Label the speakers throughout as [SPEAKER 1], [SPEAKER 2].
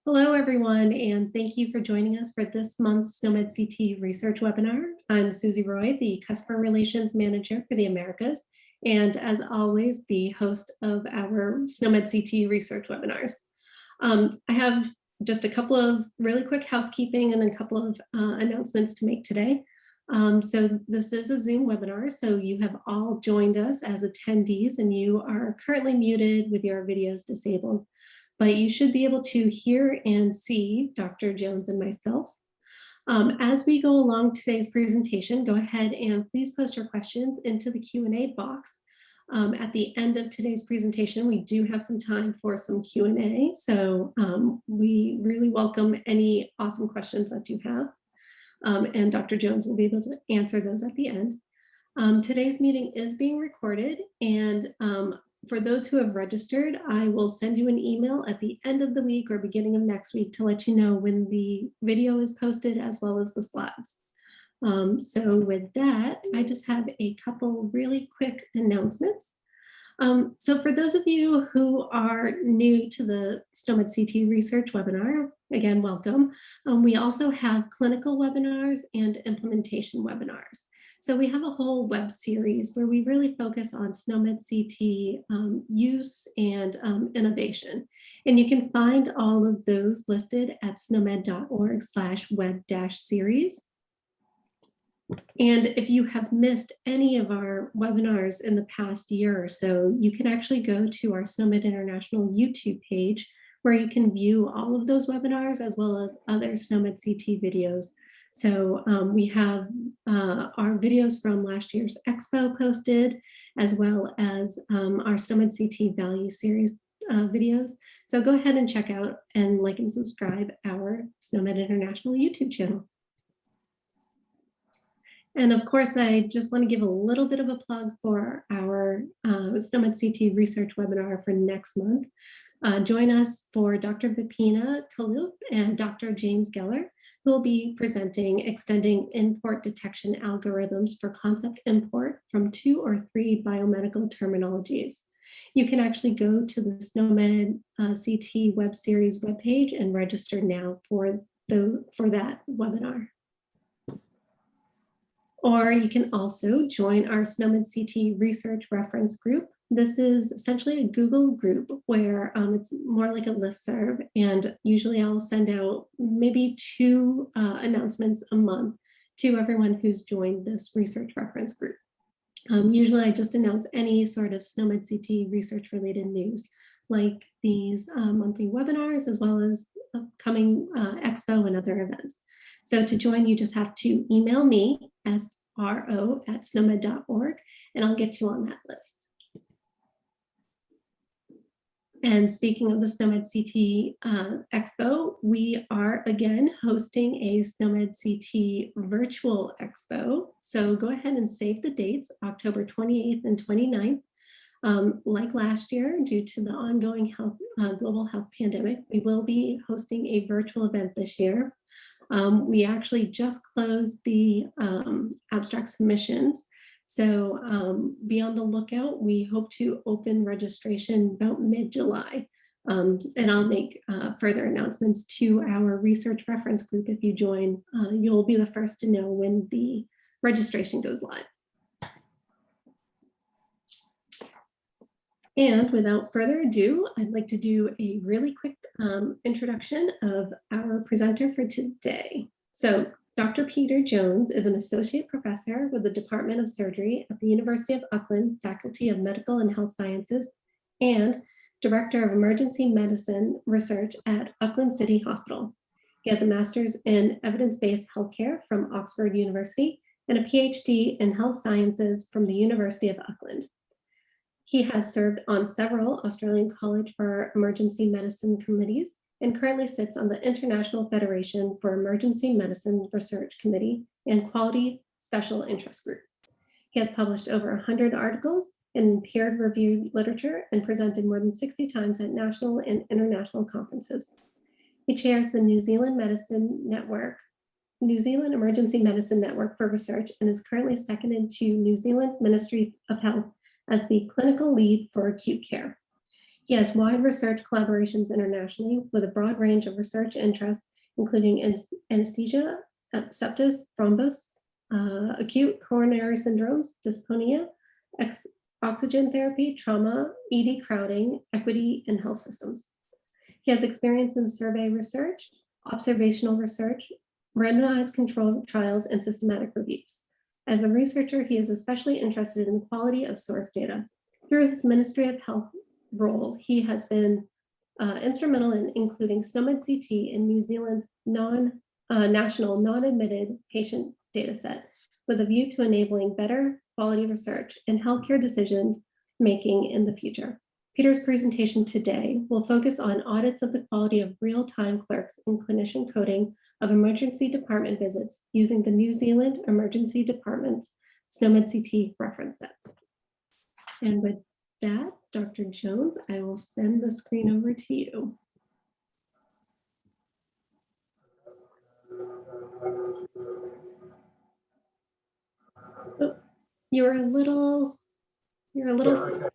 [SPEAKER 1] Hello, everyone, and thank you for joining us for this month's SNOMED CT research webinar. I'm Susie Roy, the Customer Relations Manager for the Americas, and as always, the host of our SNOMED CT research webinars. I have just a couple of really quick housekeeping and a couple of announcements to make today. So this is a Zoom webinar, so you have all joined us as attendees, and you are currently muted with your videos disabled. But you should be able to hear and see Dr. Jones and myself. As we go along today's presentation, go ahead and please post your questions into the Q&A box. At the end of today's presentation, we do have some time for some Q&A, so we really welcome any awesome questions that you have. And Dr. Jones will be able to answer those at the end. Today's meeting is being recorded, and for those who have registered, I will send you an email at the end of the week or beginning of next week to let you know when the video is posted as well as the slides. So with that, I just have a couple really quick announcements. So for those of you who are new to the SNOMED CT research webinar, again, welcome. We also have clinical webinars and implementation webinars. So we have a whole web series where we really focus on SNOMED CT use and innovation. And you can find all of those listed at snomed.org/web-series. And if you have missed any of our webinars in the past year or so, you can actually go to our SNOMED International YouTube page where you can view all of those webinars as well as other SNOMED CT videos. So we have our videos from last year's Expo posted, as well as our SNOMED CT value series videos. So go ahead and check out and like and subscribe our SNOMED International YouTube channel. And of course, I just want to give a little bit of a plug for our SNOMED CT research webinar for next month. Join us for Dr. Vipina Khalil and Dr. James Geller, who will be presenting extending import detection algorithms for concept import from 2 or 3 biomedical terminologies. You can actually go to the SNOMED CT web series webpage and register now for that webinar. Or you can also join our SNOMED CT research reference group. This is essentially a Google group where it's more like a listserv, and usually I'll send out maybe 2 announcements a month to everyone who's joined this research reference group. Usually I just announce any sort of SNOMED CT research related news, like these monthly webinars, as well as upcoming Expo and other events. So to join, you just have to email me, sro@snomed.org, and I'll get you on that list. And speaking of the SNOMED CT Expo, we are again hosting a SNOMED CT virtual Expo. So go ahead and save the dates, October 28th and 29th. Like last year, due to the ongoing global health pandemic, we will be hosting a virtual event this year. We actually just closed the abstract submissions. So be on the lookout. We hope to open registration about mid-July. And I'll make further announcements to our research reference group. If you join, you'll be the first to know when the registration goes live. And without further ado, I'd like to do a really quick introduction of our presenter for today. So Dr. Peter Jones is an associate professor with the Department of Surgery at the University of Auckland, Faculty of Medical and Health Sciences, and Director of Emergency Medicine Research at Auckland City Hospital. He has a master's in evidence-based healthcare from Oxford University and a PhD in health sciences from the University of Auckland. He has served on several Australian College for Emergency Medicine committees and currently sits on the International Federation for Emergency Medicine Research Committee and Quality Special Interest Group. He has published over 100 articles in peer-reviewed literature and presented more than 60 times at national and international conferences. He chairs the New Zealand Emergency Medicine Network for Research and is currently seconded to New Zealand's Ministry of Health as the clinical lead for acute care. He has wide research collaborations internationally with a broad range of research interests, including anesthesia, sepsis, thrombus, acute coronary syndromes, dyspnea, oxygen therapy, trauma, ED crowding, equity, and health systems. He has experience in survey research, observational research, randomized controlled trials, and systematic reviews. As a researcher, he is especially interested in the quality of source data. Through his Ministry of Health role, he has been instrumental in including SNOMED CT in New Zealand's national non-admitted patient dataset, with a view to enabling better quality research and healthcare decisions making in the future. Peter's presentation today will focus on audits of the quality of real-time clerks and clinician coding of emergency department visits using the New Zealand Emergency Department's SNOMED CT reference sets. And with that, Dr. Jones, I will send the screen over to you. Oh, you're a little. Yeah, okay.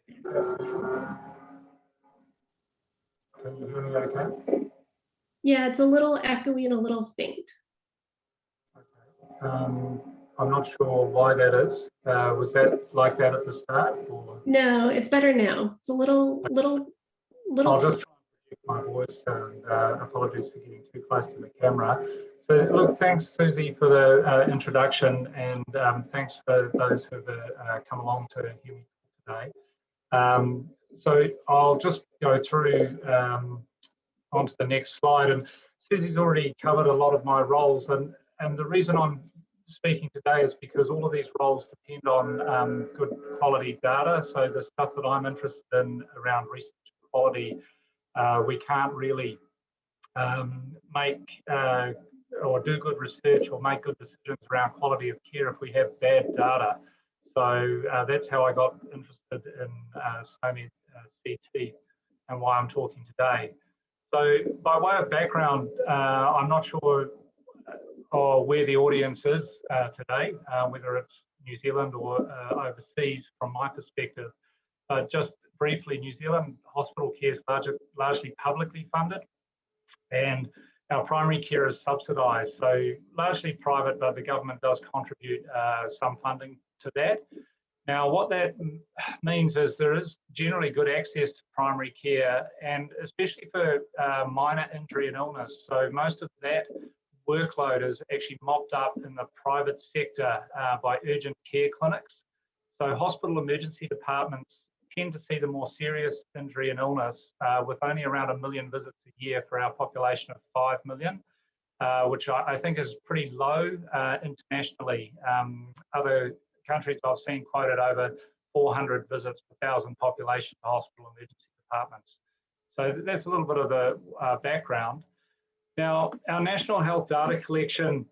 [SPEAKER 2] Can you hear me okay?
[SPEAKER 1] Yeah, it's a little echoey and a little faint.
[SPEAKER 2] Okay. I'm not sure why that is. Was that like that at the start? Or?
[SPEAKER 1] No, it's better now. It's a little.
[SPEAKER 2] I'll just try and project my voice, and apologies for getting too close to the camera. So look, thanks Susie for the introduction, and thanks for those who have come along to hear me today. So I'll just go through onto the next slide, and Susie's already covered a lot of my roles, and the reason I'm speaking today is because all of these roles depend on good quality data. So the stuff that I'm interested in around research quality, we can't really make or do good research or make good decisions around quality of care if we have bad data. So that's how I got interested in SNOMED CT and why I'm talking today. So by way of background, I'm not sure where the audience is today, whether it's New Zealand or overseas from my perspective. But just briefly, New Zealand hospital care is largely publicly funded, and our primary care is subsidised, so largely private, but the government does contribute some funding to that. Now, what that means is there is generally good access to primary care, and especially for minor injury and illness. So most of that workload is actually mopped up in the private sector by urgent care clinics. So hospital emergency departments tend to see the more serious injury and illness with only around 1 million visits a year for our population of 5 million, which I think is pretty low internationally. Other countries I've seen quoted over 400 visits per 1,000 population to hospital emergency departments. So that's a little bit of the background. Now, our national health data collection,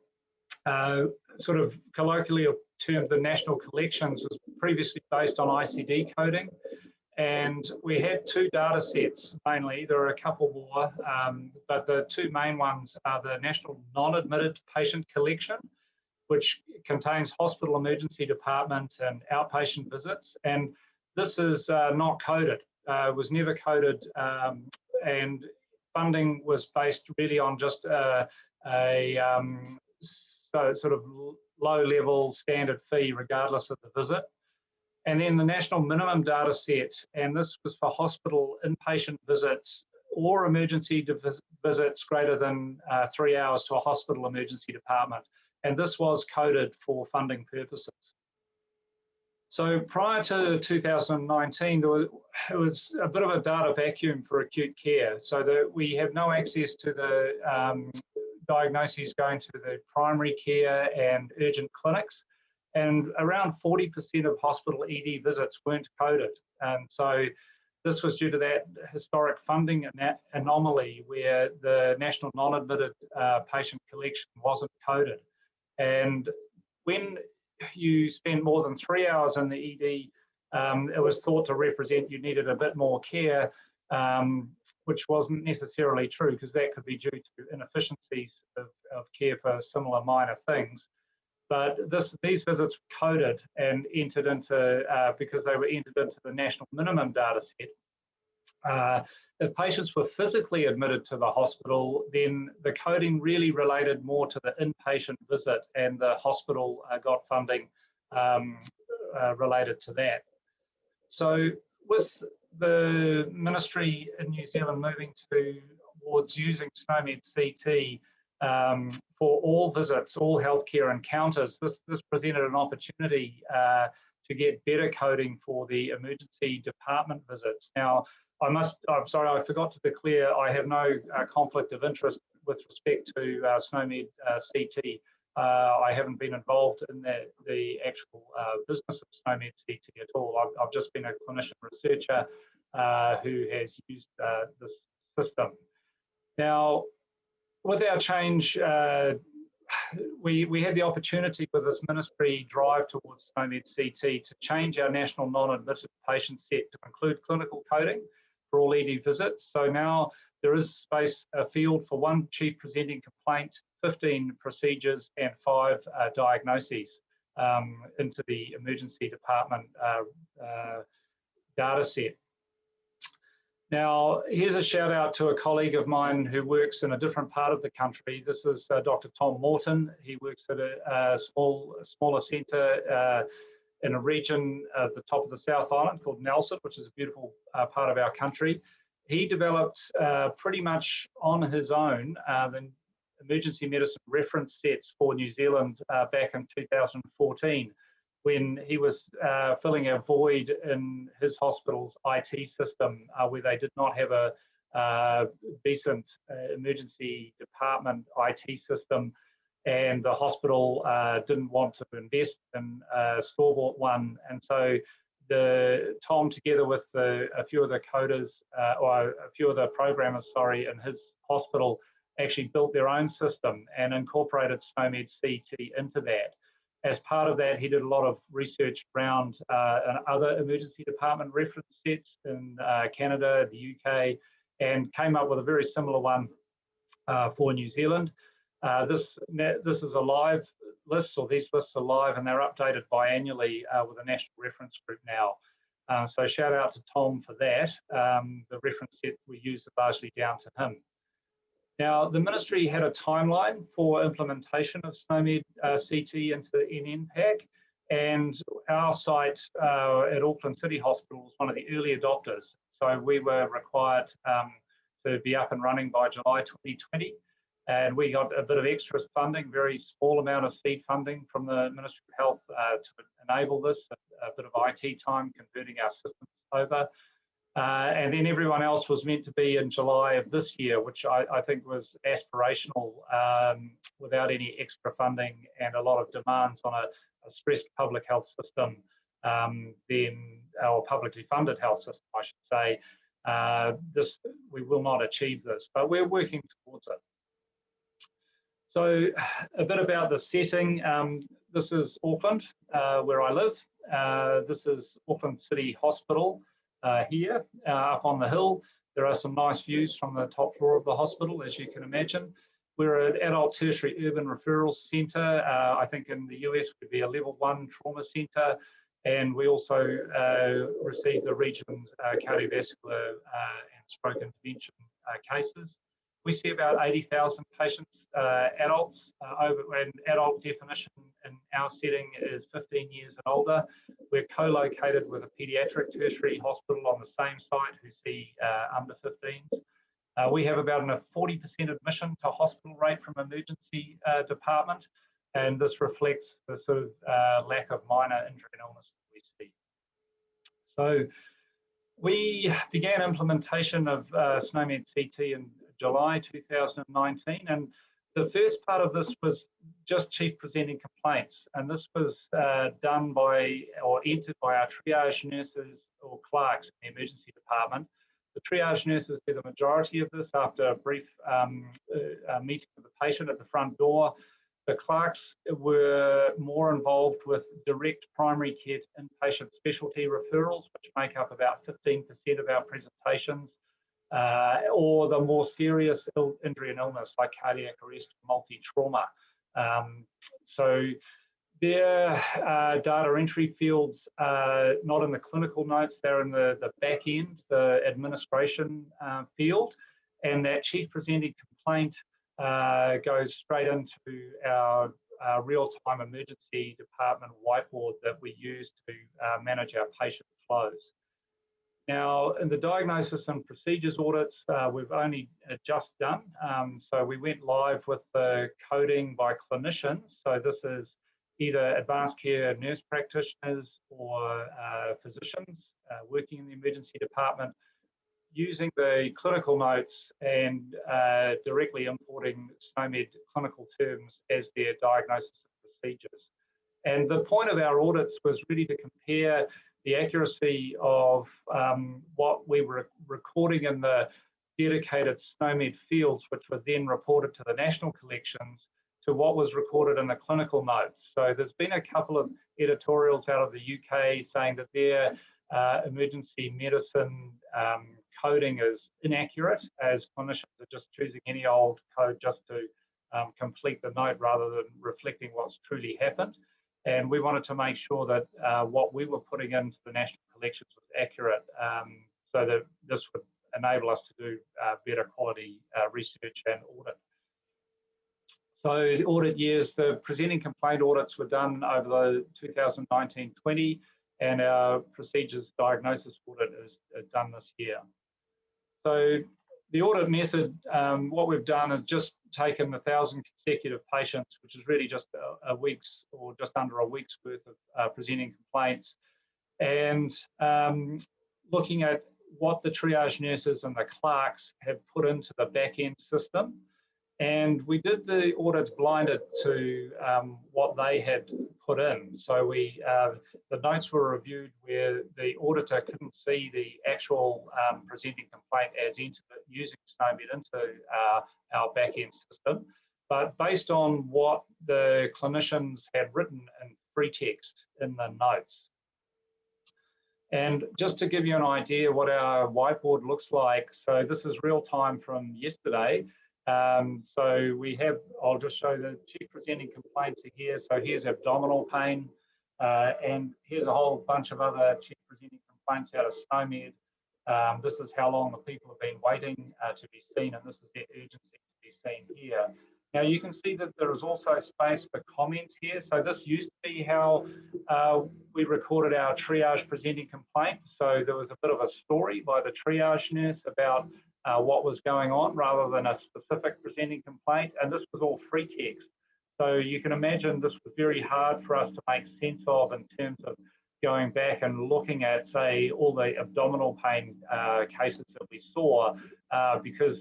[SPEAKER 2] sort of colloquially termed the national collections, was previously based on ICD coding. And we had 2 data sets mainly. There are a couple more, but the 2 main ones are the national non-admitted patient collection, which contains hospital emergency department and outpatient visits. And this is not coded, was never coded, and funding was based really on just a sort of low-level standard fee regardless of the visit. And then the national minimum data set, and this was for hospital inpatient visits or emergency visits greater than 3 hours to a hospital emergency department. And this was coded for funding purposes. So prior to 2019, it was a bit of a data vacuum for acute care, so that we have no access to the diagnoses going to the primary care and urgent clinics. And around 40% of hospital ED visits weren't coded. And so this was due to that historic funding anomaly where the national non-admitted patient collection wasn't coded. And when you spend more than 3 hours in the ED, it was thought to represent you needed a bit more care, which wasn't necessarily true, because that could be due to inefficiencies of care for similar minor things. But these visits were coded and entered into, because they were entered into the national minimum data set. If patients were physically admitted to the hospital, then the coding really related more to the inpatient visit, and the hospital got funding related to that. So with the ministry in New Zealand moving towards using SNOMED CT for all visits, all healthcare encounters, this presented an opportunity to get better coding for the emergency department visits. Now, I'm sorry, I forgot to declare I have no conflict of interest with respect to SNOMED CT. I haven't been involved in the actual business of SNOMED CT at all. I've just been a clinician researcher who has used this system. Now, with our change, we had the opportunity with this ministry drive towards SNOMED CT to change our national non-admitted patient set to include clinical coding for all ED visits. So now there is space, a field for 1 chief presenting complaint, 15 procedures, and 5 diagnoses into the emergency department data set. Now, here's a shout out to a colleague of mine who works in a different part of the country. This is Dr. Tom Morton. He works at a smaller centre in a region at the top of the South Island called Nelson, which is a beautiful part of our country. He developed pretty much on his own the emergency medicine reference sets for New Zealand back in 2014, when he was filling a void in his hospital's IT system where they did not have a decent emergency department IT system, and the hospital didn't want to invest in a store-bought one. And so Tom, together with a few of the coders, or a few of the programmers, sorry, in his hospital, actually built their own system and incorporated SNOMED CT into that. As part of that, he did a lot of research around other emergency department reference sets in Canada, the UK, and came up with a very similar one for New Zealand. This is a live list, or these lists are live, and they're updated biannually with a national reference group now. So shout out to Tom for that. The reference set we use is largely down to him. Now, the ministry had a timeline for implementation of SNOMED CT into NNPAC, and our site at Auckland City Hospital was one of the early adopters. So we were required to be up and running by July 2020, and we got a bit of extra funding, very small amount of seed funding from the Ministry of Health to enable this, a bit of IT time converting our systems over. And then everyone else was meant to be in July of this year, which I think was aspirational without any extra funding and a lot of demands on a stressed public health system, or publicly funded health system, I should say. We will not achieve this, but we're working towards it. So a bit about the setting. This is Auckland, where I live. This is Auckland City Hospital. Here, up on the hill, there are some nice views from the top floor of the hospital, as you can imagine. We're an adult tertiary urban referral centre. I think in the US would be a level 1 trauma centre, and we also receive the region's cardiovascular and stroke intervention cases. We see about 80,000 patients, adults, and adult definition in our setting is 15 years and older. We're co-located with a paediatric tertiary hospital on the same site who see under 15s. We have about a 40% admission to hospital rate from emergency department, and this reflects the sort of lack of minor injury and illness that we see. So we began implementation of SNOMED CT in July 2019, and the first part of this was just chief presenting complaints, and this was done by or entered by our triage nurses or clerks in the emergency department. The triage nurses do the majority of this after a brief meeting with the patient at the front door. The clerks were more involved with direct primary care inpatient specialty referrals, which make up about 15% of our presentations. Or the more serious injury and illness like cardiac arrest, multi-trauma. So their data entry fields are not in the clinical notes, they're in the back end, the administration field, and that chief presenting complaint goes straight into our real-time emergency department whiteboard that we use to manage our patient flows. Now, in the diagnosis and procedures audits, we've only just done. So we went live with the coding by clinicians. So this is either advanced care nurse practitioners or physicians working in the emergency department, using the clinical notes and directly importing SNOMED clinical terms as their diagnosis and procedures. And the point of our audits was really to compare the accuracy of what we were recording in the dedicated SNOMED fields, which were then reported to the national collections, to what was recorded in the clinical notes. So there's been a couple of editorials out of the UK saying that their emergency medicine coding is inaccurate, as clinicians are just choosing any old code just to complete the note rather than reflecting what's truly happened. And we wanted to make sure that what we were putting into the national collections was accurate, so that this would enable us to do better quality research and audit. So the audit years, the presenting complaint audits were done over the 2019-20, and our procedures diagnosis audit is done this year. So the audit method, what we've done is just taken 1,000 consecutive patients, which is really just a week's or just under a week's worth of presenting complaints, and looking at what the triage nurses and the clerks have put into the back-end system. And we did the audits blinded to what they had put in. So the notes were reviewed where the auditor couldn't see the actual presenting complaint as entered using SNOMED into our back-end system, but based on what the clinicians had written in free text in the notes. And just to give you an idea what our whiteboard looks like, so this is real time from yesterday. So we have, I'll just show the chief presenting complaints here. So here's abdominal pain, and here's a whole bunch of other chief presenting complaints out of SNOMED. This is how long the people have been waiting to be seen, and this is their urgency to be seen here. Now you can see that there is also space for comments here. So this used to be how we recorded our triage presenting complaint. So there was a bit of a story by the triage nurse about what was going on rather than a specific presenting complaint, and this was all free text. So you can imagine this was very hard for us to make sense of in terms of going back and looking at, say, all the abdominal pain cases that we saw, because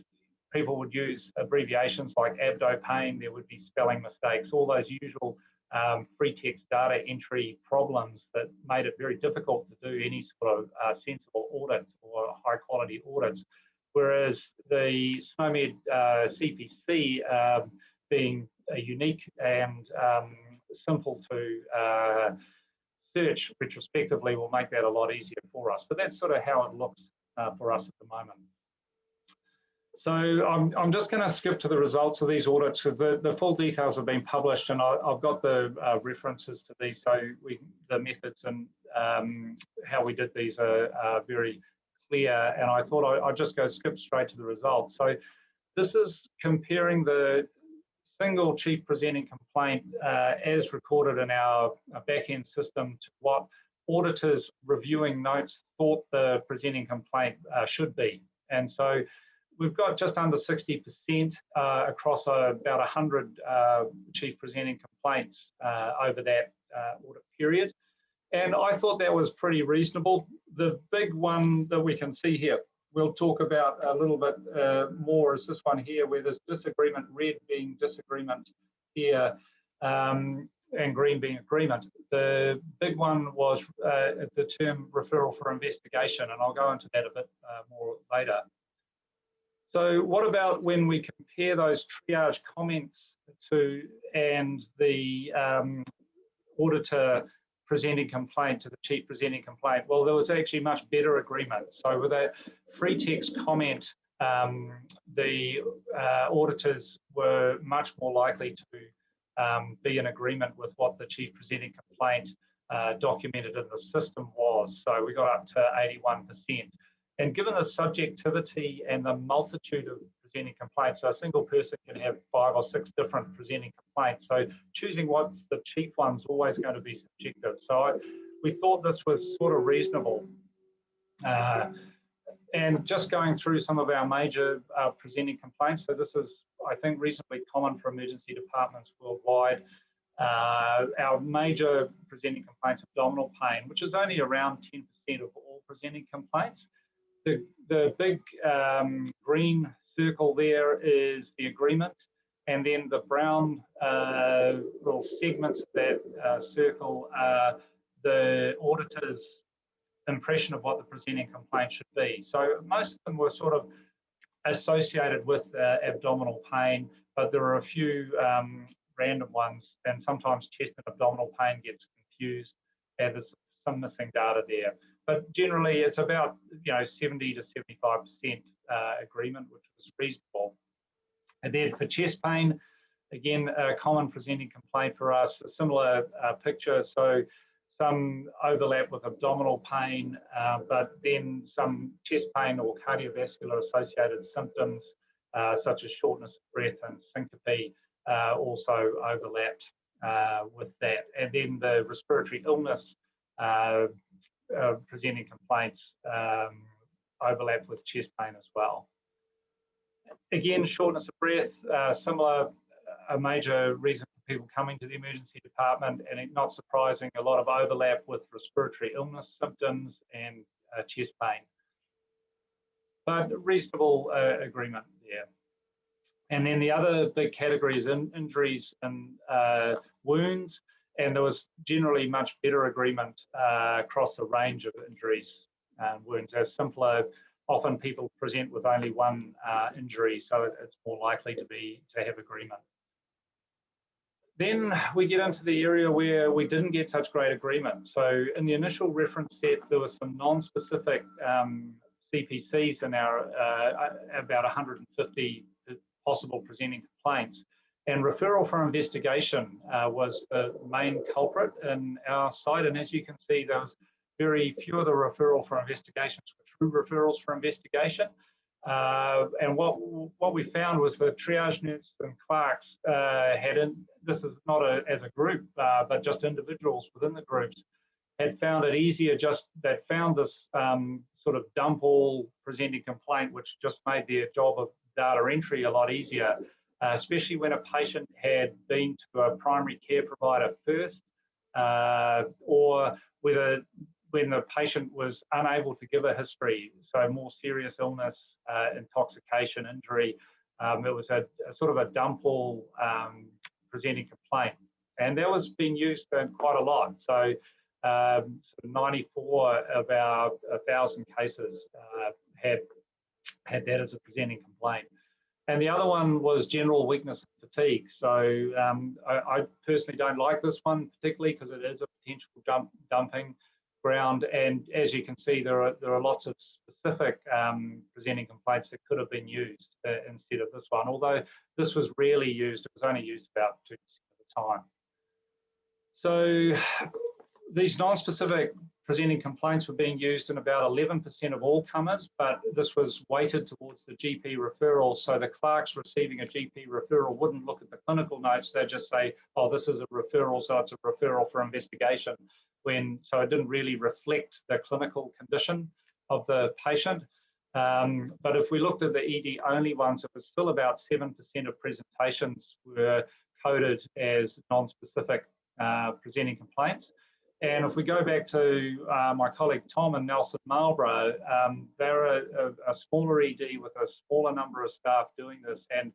[SPEAKER 2] people would use abbreviations like abdo pain, there would be spelling mistakes, all those usual free text data entry problems that made it very difficult to do any sort of sensible audits or high quality audits. Whereas the SNOMED CPC being unique and simple to search retrospectively will make that a lot easier for us. But that's sort of how it looks for us at the moment. So I'm just going to skip to the results of these audits because the full details have been published, and I've got the references to these. So the methods and how we did these are very clear, and I thought I'd just skip straight to the results. So this is comparing the single chief presenting complaint as recorded in our back-end system to what auditors reviewing notes thought the presenting complaint should be. And so we've got just under 60% across about 100 chief presenting complaints over that audit period. And I thought that was pretty reasonable. The big one that we can see here, we'll talk about a little bit more, is this one here, where there's disagreement, red being disagreement here, and green being agreement. The big one was the term referral for investigation, and I'll go into that a bit more later. So what about when we compare those triage comments to and the auditor presenting complaint to the chief presenting complaint? Well, there was actually much better agreement. So with a free text comment, the auditors were much more likely to be in agreement with what the chief presenting complaint documented in the system was. So we got up to 81%. And given the subjectivity and the multitude of presenting complaints, so a single person can have 5 or 6 different presenting complaints. So choosing what's the chief one's always going to be subjective. So we thought this was sort of reasonable. And just going through some of our major presenting complaints. So this is, I think, reasonably common for emergency departments worldwide. Our major presenting complaints, abdominal pain, which is only around 10% of all presenting complaints. The big green circle there is the agreement, and then the brown little segments of that circle are the auditor's impression of what the presenting complaint should be. So most of them were sort of associated with abdominal pain, but there are a few random ones, and sometimes chest and abdominal pain gets confused, and there's some missing data there. But generally, it's about 70 to 75% agreement, which was reasonable. And then for chest pain, again, a common presenting complaint for us, a similar picture. So some overlap with abdominal pain, but then some chest pain or cardiovascular associated symptoms, such as shortness of breath and syncope, also overlapped with that. And then the respiratory illness presenting complaints overlap with chest pain as well. Again, shortness of breath, similar, a major reason for people coming to the emergency department, and not surprising, a lot of overlap with respiratory illness symptoms and chest pain. But reasonable agreement there. And then the other big category is injuries and wounds, and there was generally much better agreement across a range of injuries and wounds. They're simpler. Often people present with only one injury, so it's more likely to have agreement. Then we get into the area where we didn't get such great agreement. So in the initial reference set, there was some non-specific CPCs in our about 150 possible presenting complaints. And referral for investigation was the main culprit in our site. And as you can see, there was very few of the referral for investigations were true referrals for investigation. And what we found was the triage nurse and clerks this is not as a group, but just individuals within the groups, had found it easier that found this sort of dump all presenting complaint, which just made their job of data entry a lot easier, especially when a patient had been to a primary care provider first, or when the patient was unable to give a history, so more serious illness, intoxication, injury. It was a sort of a dump all presenting complaint, and that was being used quite a lot. So 94 of our 1,000 cases had that as a presenting complaint. And the other one was general weakness and fatigue. So I personally don't like this one particularly because it is a potential dumping ground. And as you can see, there are lots of specific presenting complaints that could have been used instead of this one. Although this was rarely used, it was only used about 2% of the time. So these non-specific presenting complaints were being used in about 11% of all comers, but this was weighted towards the GP referral. So the clerks receiving a GP referral wouldn't look at the clinical notes. They'd just say, oh, this is a referral, so it's a referral for investigation. So it didn't really reflect the clinical condition of the patient. But if we looked at the ED only ones, it was still about 7% of presentations were coded as non-specific presenting complaints. And if we go back to my colleague Tom and Nelson Marlborough, they're a smaller ED with a smaller number of staff doing this, and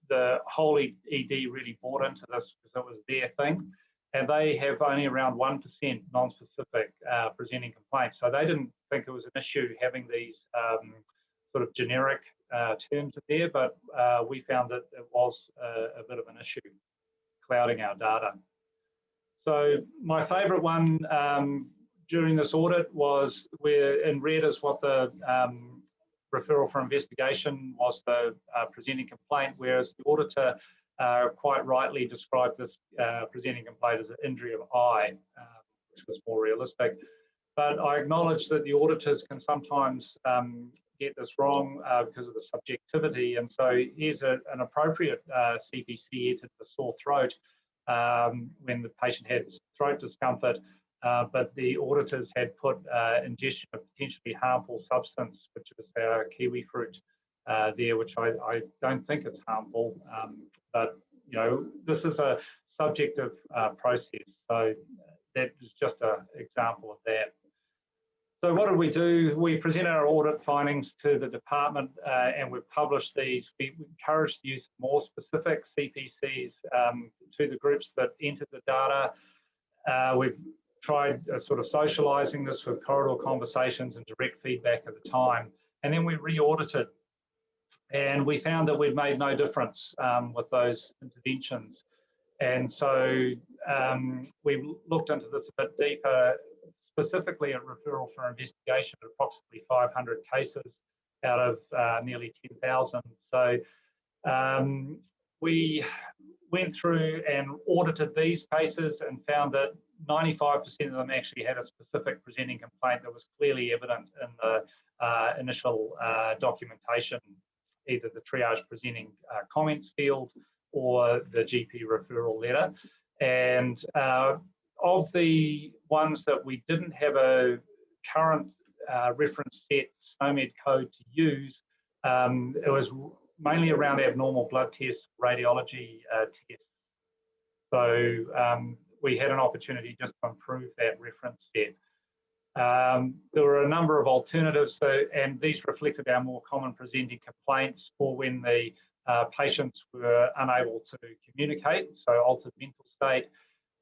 [SPEAKER 2] the whole ED really bought into this because it was their thing. And they have only around 1% non-specific presenting complaints. So they didn't think it was an issue having these sort of generic terms there, but we found that it was a bit of an issue clouding our data. So my favourite one during this audit was where in red is what the referral for investigation was, the presenting complaint, whereas the auditor quite rightly described this presenting complaint as an injury of eye, which was more realistic. But I acknowledge that the auditors can sometimes get this wrong because of the subjectivity. And so here's an appropriate CPC to the sore throat when the patient had throat discomfort, but the auditors had put ingestion of potentially harmful substance, which is our kiwi fruit there, which I don't think it's harmful. But, you know, this is a subjective process. So that is just an example of that. So what did we do? We presented our audit findings to the department and we've published these. We encouraged the use of more specific CPCs to the groups that entered the data. We've tried sort of socialising this with corridor conversations and direct feedback at the time. And then we re-audited and we found that we'd made no difference with those interventions. And so we looked into this a bit deeper, specifically a referral for investigation of approximately 500 cases out of nearly 10,000. So we went through and audited these cases and found that 95% of them actually had a specific presenting complaint that was clearly evident in the initial documentation, either the triage presenting comments field or the GP referral letter. And of the ones that we didn't have a current reference set SNOMED code to use, it was mainly around abnormal blood tests, radiology tests. So we had an opportunity just to improve that reference set. There were a number of alternatives, and these reflected our more common presenting complaints for when the patients were unable to communicate, so altered mental state,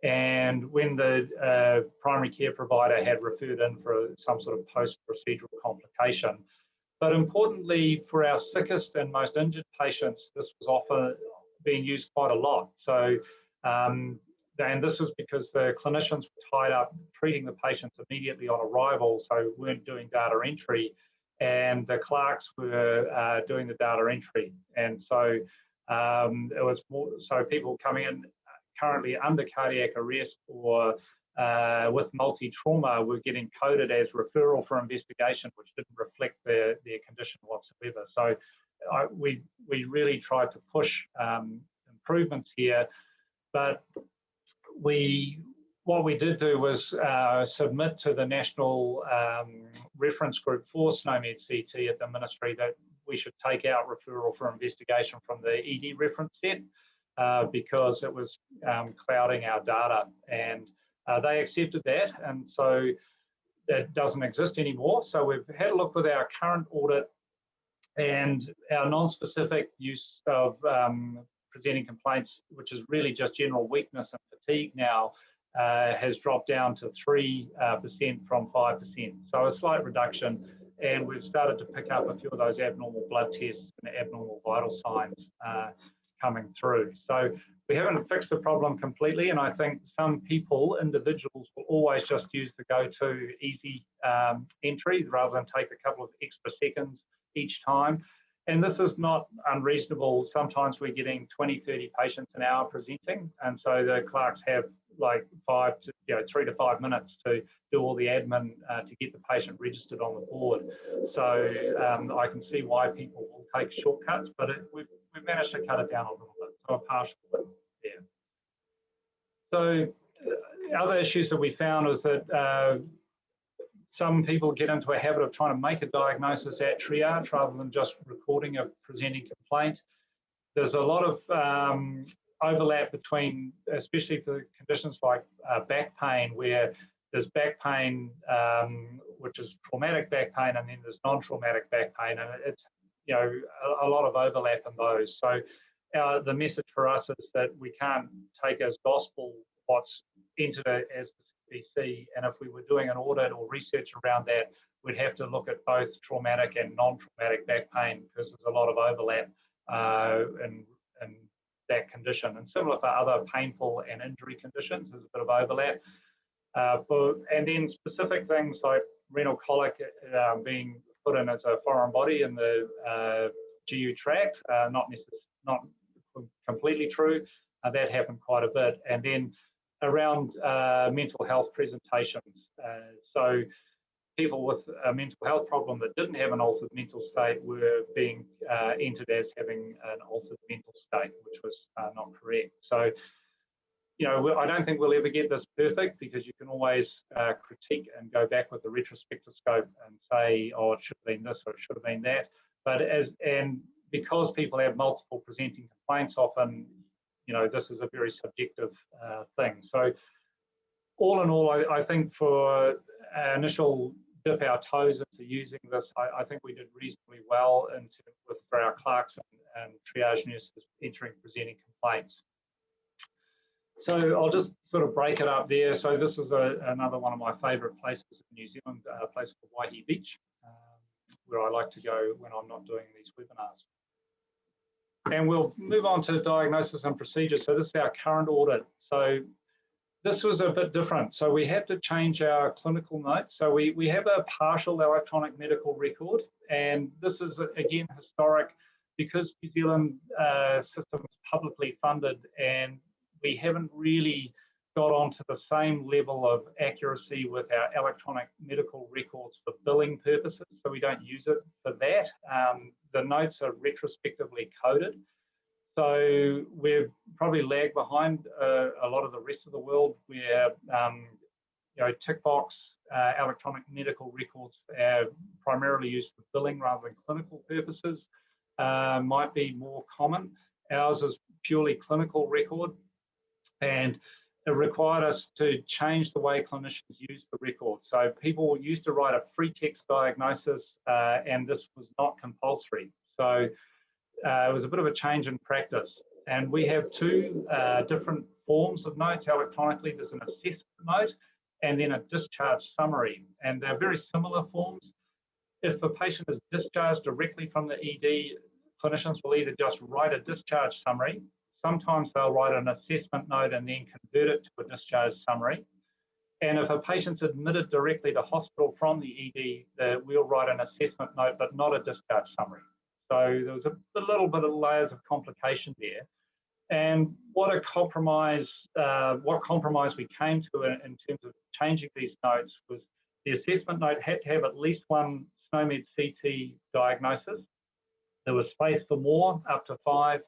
[SPEAKER 2] and when the primary care provider had referred in for some sort of post-procedural complication. But importantly, for our sickest and most injured patients, this was often being used quite a lot. So, and this was because the clinicians were tied up treating the patients immediately on arrival, so weren't doing data entry, and the clerks were doing the data entry. And so it was more, so people coming in currently under cardiac arrest or with multi-trauma were getting coded as referral for investigation, which didn't reflect their condition whatsoever. So we really tried to push improvements here, but what we did do was submit to the national reference group for SNOMED CT at the ministry that we should take out referral for investigation from the ED reference set because it was clouding our data, and they accepted that, and so that doesn't exist anymore. So we've had a look with our current audit, and our non-specific use of presenting complaints, which is really just general weakness and fatigue now, has dropped down to 3% from 5%. So a slight reduction, and we've started to pick up a few of those abnormal blood tests and abnormal vital signs coming through. So we haven't fixed the problem completely, and I think some people, individuals, will always just use the go-to easy entry rather than take a couple of extra seconds each time. And this is not unreasonable. Sometimes we're getting 20, 30 patients an hour presenting, and so the clerks have like 3 to 5 minutes to do all the admin to get the patient registered on the board. So I can see why people will take shortcuts, but we've managed to cut it down a little bit, so a partial bit there. So other issues that we found is that some people get into a habit of trying to make a diagnosis at triage rather than just recording a presenting complaint. There's a lot of overlap between, especially for conditions like back pain, where there's back pain, which is traumatic back pain, and then there's non-traumatic back pain, and it's, you know, a lot of overlap in those. So the message for us is that we can't take as gospel what's entered as the CPC, and if we were doing an audit or research around that, we'd have to look at both traumatic and non-traumatic back pain, because there's a lot of overlap in that condition. And similar for other painful and injury conditions, there's a bit of overlap. And then specific things like renal colic being put in as a foreign body in the GU tract, not completely true. That happened quite a bit. And then around mental health presentations. So people with a mental health problem that didn't have an altered mental state were being entered as having an altered mental state, which was not correct. So, you know, I don't think we'll ever get this perfect, because you can always critique and go back with the retrospective scope and say, oh, it should have been this or it should have been that. But because people have multiple presenting complaints often, you know, this is a very subjective thing. So all in all, I think for initial dip our toes into using this, I think we did reasonably well for our clerks and triage nurses entering presenting complaints. So I'll just sort of break it up there. So this is another one of my favourite places in New Zealand, a place called Waihi Beach, where I like to go when I'm not doing these webinars. And we'll move on to diagnosis and procedures. So this is our current audit. So this was a bit different. So we had to change our clinical notes. So we have a partial electronic medical record, and this is again historic because New Zealand system is publicly funded, and we haven't really got onto the same level of accuracy with our electronic medical records for billing purposes, so we don't use it for that. The notes are retrospectively coded, so we've probably lagged behind a lot of the rest of the world, where you know, tick box electronic medical records are primarily used for billing rather than clinical purposes, might be more common. Ours is purely clinical record, and it required us to change the way clinicians use the record. So people used to write a free text diagnosis, and this was not compulsory. So it was a bit of a change in practice. And we have two different forms of notes electronically. There's an assessment note and then a discharge summary. And they're very similar forms. If a patient is discharged directly from the ED, clinicians will either just write a discharge summary. Sometimes they'll write an assessment note and then convert it to a discharge summary. And if a patient's admitted directly to hospital from the ED, we'll write an assessment note, but not a discharge summary. So there was a little bit of layers of complication there. And what compromise we came to in terms of changing these notes was the assessment note had to have at least one SNOMED CT diagnosis. There was space for more, up to 5,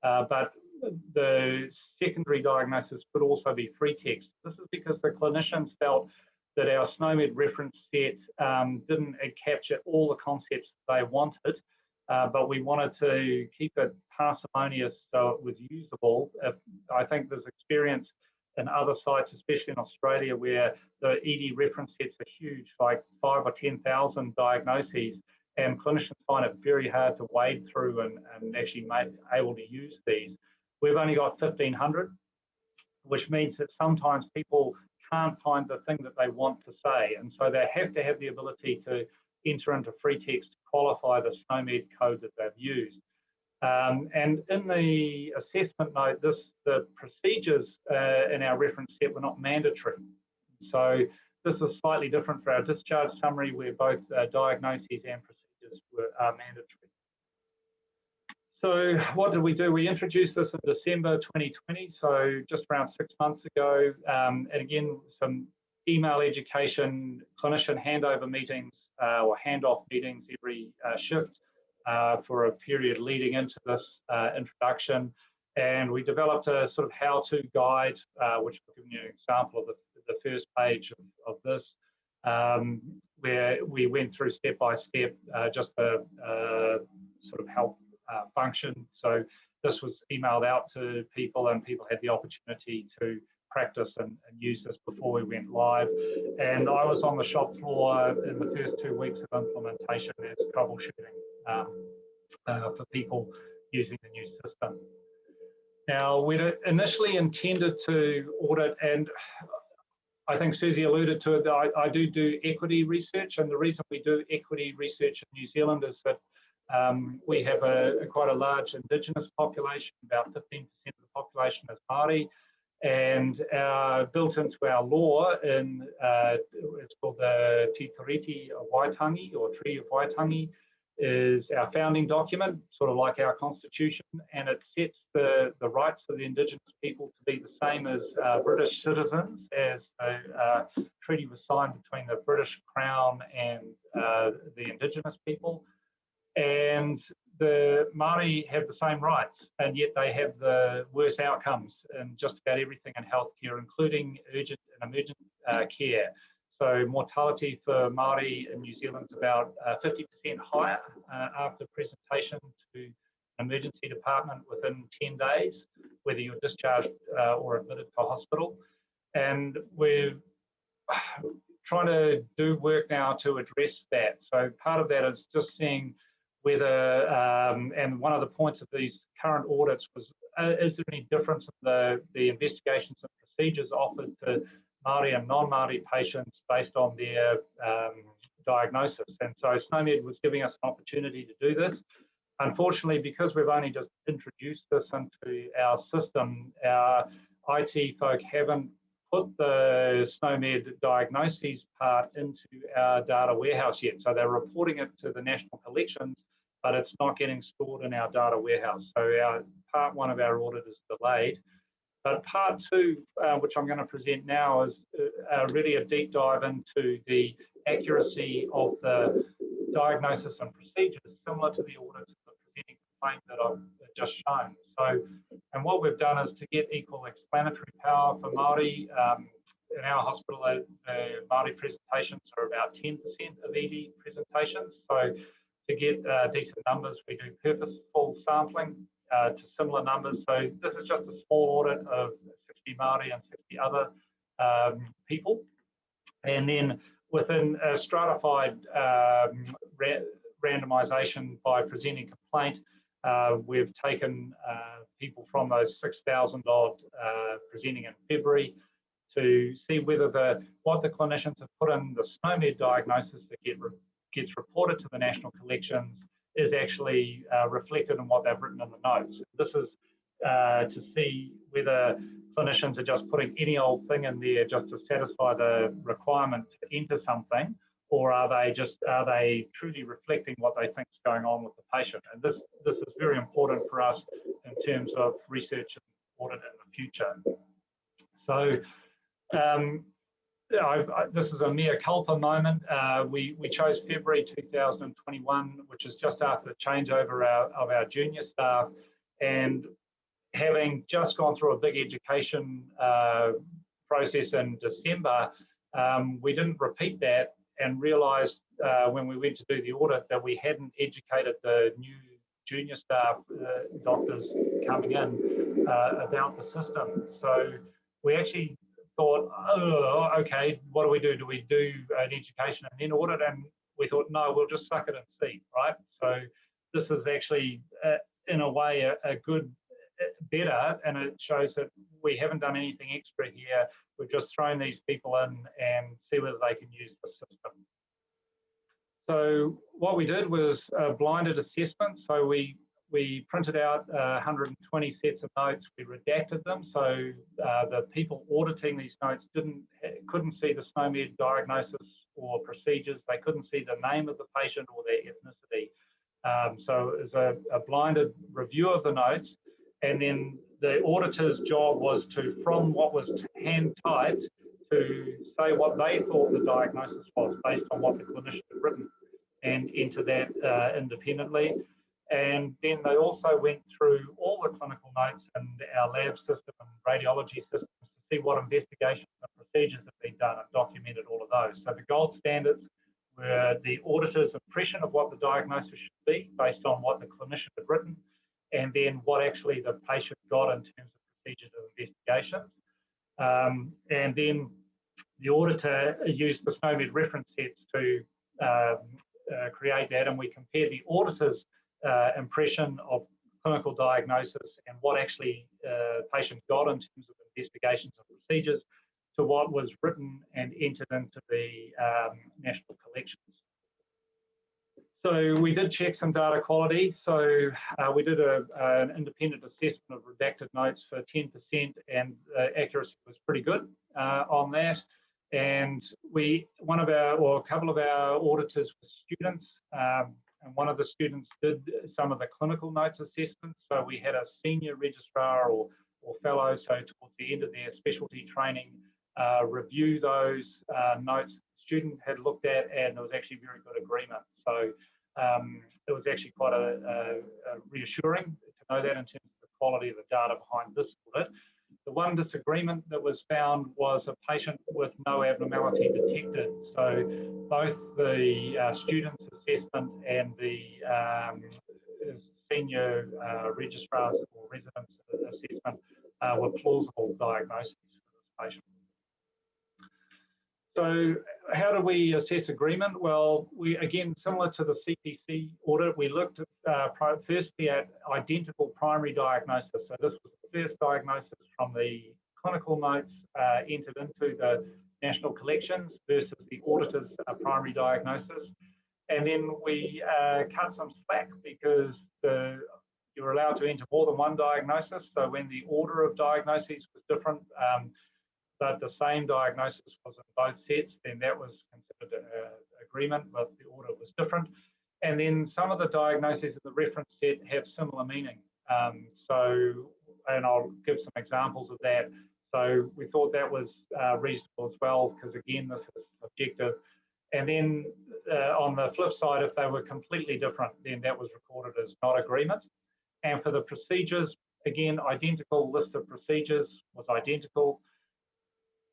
[SPEAKER 2] but the secondary diagnosis could also be free text. This is because the clinicians felt that our SNOMED reference set didn't capture all the concepts they wanted, but we wanted to keep it parsimonious so it was usable. I think there's experience in other sites, especially in Australia, where the ED reference sets are huge, like 5,000 or 10,000 diagnoses, and clinicians find it very hard to wade through and actually able to use these. We've only got 1,500, which means that sometimes people can't find the thing that they want to say, and so they have to have the ability to enter into free text to qualify the SNOMED code that they've used. And in the assessment note, the procedures in our reference set were not mandatory. So this is slightly different for our discharge summary, where both diagnoses and procedures are mandatory. So what did we do? We introduced this in December 2020, so just around 6 months ago. And again, some email education, clinician handover meetings or handoff meetings every shift for a period leading into this introduction. And we developed a sort of how-to guide, which I'll give you an example of the first page of this, where we went through step by step just a sort of help function. So this was emailed out to people, and people had the opportunity to practice and use this before we went live. And I was on the shop floor in the first 2 weeks of implementation as troubleshooting for people using the new system. Now, we'd initially intended to audit, and I think Susie alluded to it, that I do equity research, and the reason we do equity research in New Zealand is that we have quite a large Indigenous population. About 15% of the population is Māori, and built into our law it's called the Te Tiriti of Waitangi, or Tree of Waitangi, is our founding document, sort of like our constitution, and it sets the rights of the Indigenous people to be the same as British citizens, as the treaty was signed between the British Crown and the Indigenous people. And the Māori have the same rights, and yet they have the worst outcomes in just about everything in healthcare, including urgent and emergent care. So mortality for Māori in New Zealand is about 50% higher after presentation to an emergency department within 10 days, whether you're discharged or admitted to hospital. And we're trying to do work now to address that. So part of that is just seeing whether, and one of the points of these current audits was, is there any difference in the investigations and procedures offered to Māori and non-Māori patients based on their diagnosis? And so SNOMED was giving us an opportunity to do this. Unfortunately, because we've only just introduced this into our system, our IT folk haven't put the SNOMED diagnoses part into our data warehouse yet. So they're reporting it to the National Collections, but it's not getting stored in our data warehouse. So our part one of our audit is delayed. But part two, which I'm going to present now, is really a deep dive into the accuracy of the diagnosis and procedures, similar to the audits of the presenting complaint that I've just shown. So, and what we've done is to get equal explanatory power for Māori. In our hospital, Māori presentations are about 10% of ED presentations. So to get decent numbers, we do purposeful sampling to similar numbers. So this is just a small audit of 60 Māori and 60 other people. And then within a stratified randomization by presenting complaint, we've taken people from those 6,000 odd presenting in February to see whether what the clinicians have put in the SNOMED diagnosis that gets reported to the National Collections is actually reflected in what they've written in the notes. This is to see whether clinicians are just putting any old thing in there just to satisfy the requirement to enter something, or are they truly reflecting what they think is going on with the patient? And this is very important for us in terms of research and audit in the future. So this is a mea culpa moment. We chose February 2021, which is just after the changeover of our junior staff, and having just gone through a big education process in December, we didn't repeat that and realised when we went to do the audit that we hadn't educated the new junior staff, doctors coming in, about the system. So we actually thought, oh, okay, what do? Do we do an education and then audit? And we thought, no, we'll just suck it and see, right? So this is actually, in a way, a good, better, and it shows that we haven't done anything extra here. We've just thrown these people in and see whether they can use the system. So what we did was a blinded assessment. So we printed out 120 sets of notes. We redacted them, so the people auditing these notes couldn't see the SNOMED diagnosis or procedures. They couldn't see the name of the patient or their ethnicity. So it was a blinded review of the notes, and then the auditor's job was to, from what was hand typed, to say what they thought the diagnosis was based on what the clinician had written, and enter that independently. And then they also went through all the clinical notes and our lab system and radiology systems to see what investigations and procedures have been done, and documented all of those. So the gold standards were the auditor's impression of what the diagnosis should be based on what the clinician had written, and then what actually the patient got in terms of procedures and investigations. And then the auditor used the SNOMED reference sets to create that, and we compared the auditor's impression of clinical diagnosis and what actually patients got in terms of investigations and procedures to what was written and entered into the National Collections. So we did check some data quality. So we did an independent assessment of redacted notes for 10%, and accuracy was pretty good on that. And a couple of our auditors were students, and one of the students did some of the clinical notes assessments. So we had a senior registrar or fellow, so towards the end of their specialty training, review those notes the student had looked at, and there was actually very good agreement. So it was actually quite a reassuring to know that in terms of the quality of the data behind this audit. The one disagreement that was found was a patient with no abnormality detected. So both the student's assessment and the senior registrar's or resident's assessment were plausible diagnoses for this patient. So how do we assess agreement? Well, we, again, similar to the CPC audit, we looked at firstly at identical primary diagnosis. So this was the first diagnosis from the clinical notes entered into the national collections versus the auditor's primary diagnosis. And then we cut some slack because you're allowed to enter more than one diagnosis. So when the order of diagnoses was different, but the same diagnosis was in both sets, then that was considered an agreement, but the order was different. And then some of the diagnoses in the reference set have similar meaning. And I'll give some examples of that. So we thought that was reasonable as well, because again, this is objective. And then on the flip side, if they were completely different, then that was recorded as not agreement. And for the procedures, again, identical list of procedures was identical.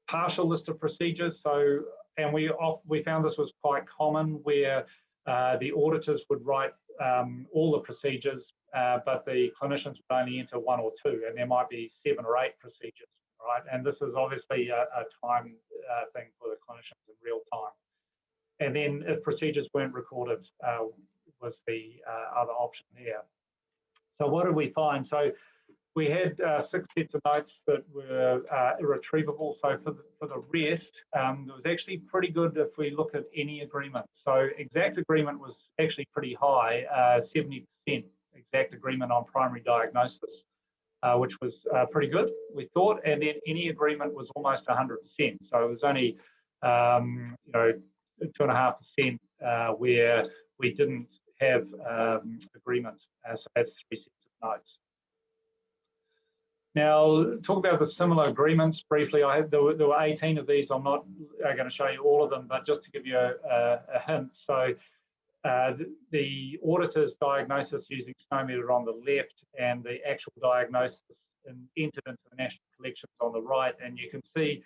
[SPEAKER 2] Partial list of procedures. So, and we found this was quite common where the auditors would write all the procedures, but the clinicians would only enter one or two, and there might be 7 or 8 procedures, right? And this is obviously a time thing for the clinicians in real time. And then if procedures weren't recorded, was the other option there. So what did we find? So we had 6 sets of notes that were irretrievable. So for the rest, it was actually pretty good if we look at any agreement. So exact agreement was actually pretty high, 70% exact agreement on primary diagnosis, which was pretty good, we thought. And then any agreement was almost 100%. So it was only, 2.5% where we didn't have agreement. So that's 3 sets of notes. Now, talk about the similar agreements briefly. There were 18 of these. I'm not going to show you all of them, but just to give you a hint. So the auditor's diagnosis using SNOMED on the left and the actual diagnosis entered into the national collections on the right. And you can see,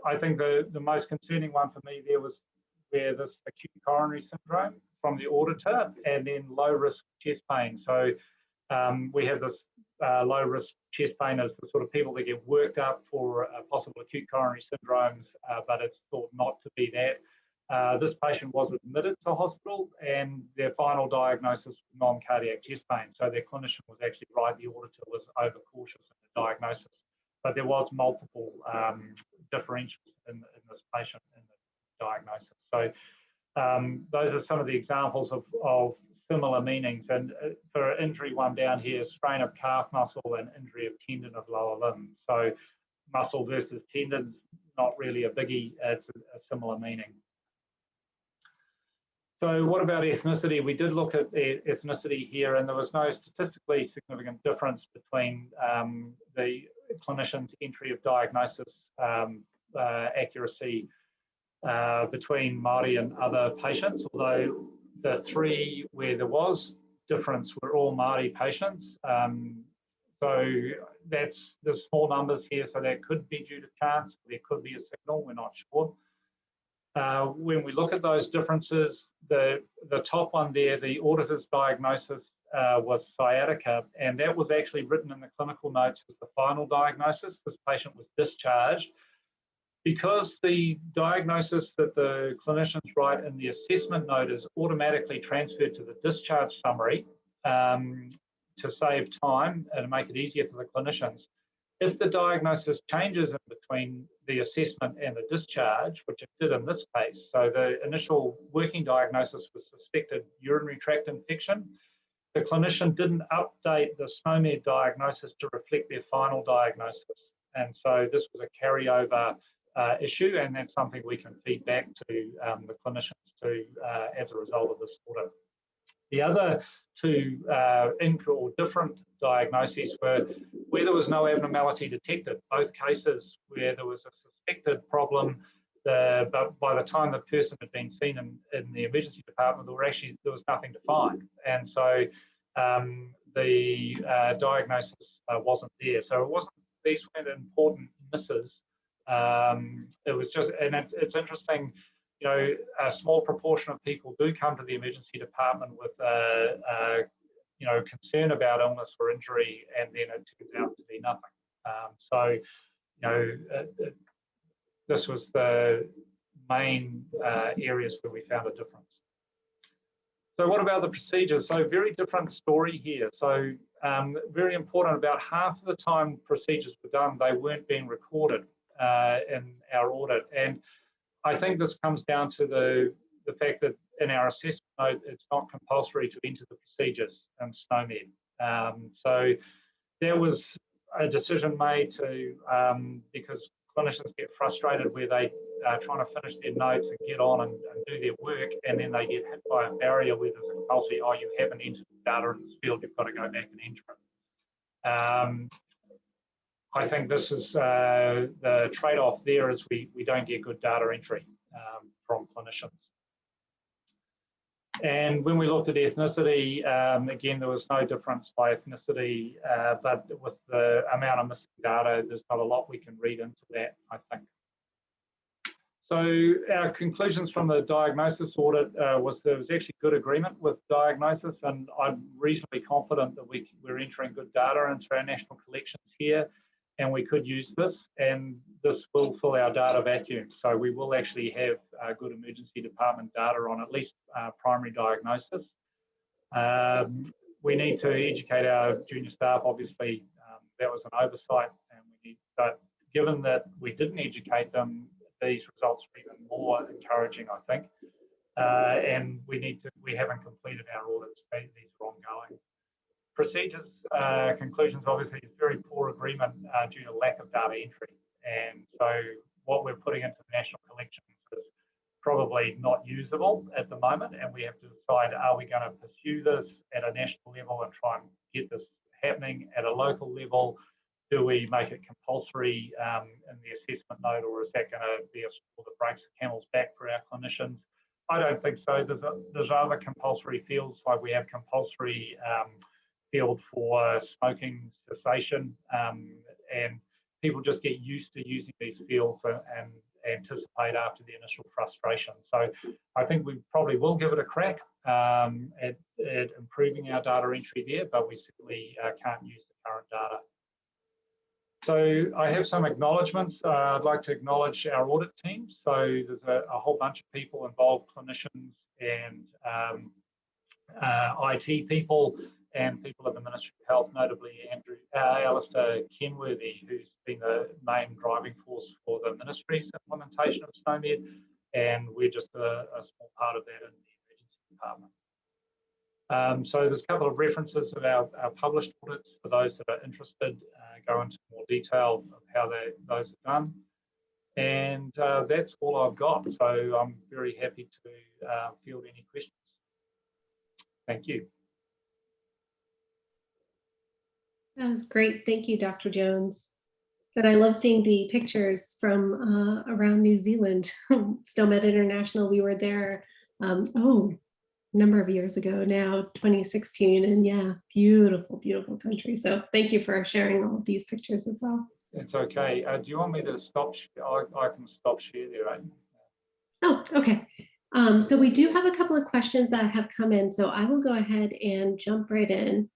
[SPEAKER 2] I think the most concerning one for me there was where this acute coronary syndrome from the auditor and then low risk chest pain. So we have this low risk chest pain as the sort of people that get worked up for possible acute coronary syndromes, but it's thought not to be that. This patient was admitted to hospital and their final diagnosis was non-cardiac chest pain. So their clinician was actually right, the auditor was overcautious in the diagnosis. But there was multiple differentials in this patient in the diagnosis. So those are some of the examples of similar meanings. And for injury one down here, strain of calf muscle and injury of tendon of lower limb. So muscle versus tendon, not really a biggie, it's a similar meaning. So what about ethnicity? We did look at ethnicity here, and there was no statistically significant difference between the clinician's entry of diagnosis accuracy between Māori and other patients, although the 3 where there was difference were all Māori patients. So that's the small numbers here, so that could be due to chance, there could be a signal, we're not sure. When we look at those differences, the top one there, the auditor's diagnosis was sciatica, and that was actually written in the clinical notes as the final diagnosis. This patient was discharged. Because the diagnosis that the clinicians write in the assessment note is automatically transferred to the discharge summary to save time and to make it easier for the clinicians. If the diagnosis changes in between the assessment and the discharge, which it did in this case, so the initial working diagnosis was suspected urinary tract infection, the clinician didn't update the SNOMED diagnosis to reflect their final diagnosis. And so this was a carryover issue, and that's something we can feed back to the clinicians to as a result of this audit. The other two or different diagnoses were where there was no abnormality detected. Both cases where there was a suspected problem, but by the time the person had been seen in the emergency department, there was nothing to find, and so the diagnosis wasn't there. So these weren't important misses. It was just, and it's interesting. You know, a small proportion of people do come to the emergency department with you know, concern about illness or injury, and then it turns out to be nothing. So, you know, this was the main areas where we found a difference. So what about the procedures? So very different story here. So very important, about half of the time procedures were done, they weren't being recorded in our audit. And I think this comes down to the fact that in our assessment note, it's not compulsory to enter the procedures in SNOMED. So there was a decision made to, because clinicians get frustrated where they are trying to finish their notes and get on and do their work, and then they get hit by a barrier where there's a compulsory, oh, you haven't entered the data in this field, you've got to go back and enter it. I think this is the trade-off there is we don't get good data entry from clinicians. And when we looked at ethnicity, again, there was no difference by ethnicity, but with the amount of missing data, there's not a lot we can read into that, I think. So our conclusions from the diagnosis audit was there was actually good agreement with diagnosis, and I'm reasonably confident that we're entering good data into our national collections here, and we could use this, and this will fill our data vacuum. So we will actually have good emergency department data on at least primary diagnosis. We need to educate our junior staff. Obviously, that was an oversight, and but given that we didn't educate them, these results are even more encouraging, I think. And we haven't completed our audits. These are ongoing. Procedures, conclusions, obviously, is very poor agreement due to lack of data entry. And so what we're putting into the national collections is probably not usable at the moment. And we have to decide, are we going to pursue this at a national level and try and get this happening at a local level? Do we make it compulsory in the assessment note, or is that going to be a straw that breaks the camel's back for our clinicians? I don't think so. There's other compulsory fields, like we have compulsory field for smoking cessation, and people just get used to using these fields and anticipate after the initial frustration. So I think we probably will give it a crack at improving our data entry there, but we certainly can't use the current data. So I have some acknowledgements. I'd like to acknowledge our audit team. So there's a whole bunch of people involved, clinicians and IT people and people at the Ministry of Health, notably Alistair Kenworthy, who's been the main driving force for the Ministry's implementation of SNOMED, and we're just a small part of that in the emergency department. So there's a couple of references of our published audits for those that are interested, go into more detail of how those are done. And that's all I've got. So I'm very happy to field any questions. Thank you.
[SPEAKER 1] That was great. Thank you, Dr. Jones. But I love seeing the pictures from around New Zealand. SNOMED International, we were there, a number of years ago now, 2016, and yeah, beautiful, beautiful country. So thank you for sharing all of these pictures as well.
[SPEAKER 2] It's okay. Do you want me to stop? I can stop share there, right?
[SPEAKER 1] Oh, okay. So we do have a couple of questions that have come in, so I will go ahead and jump right in.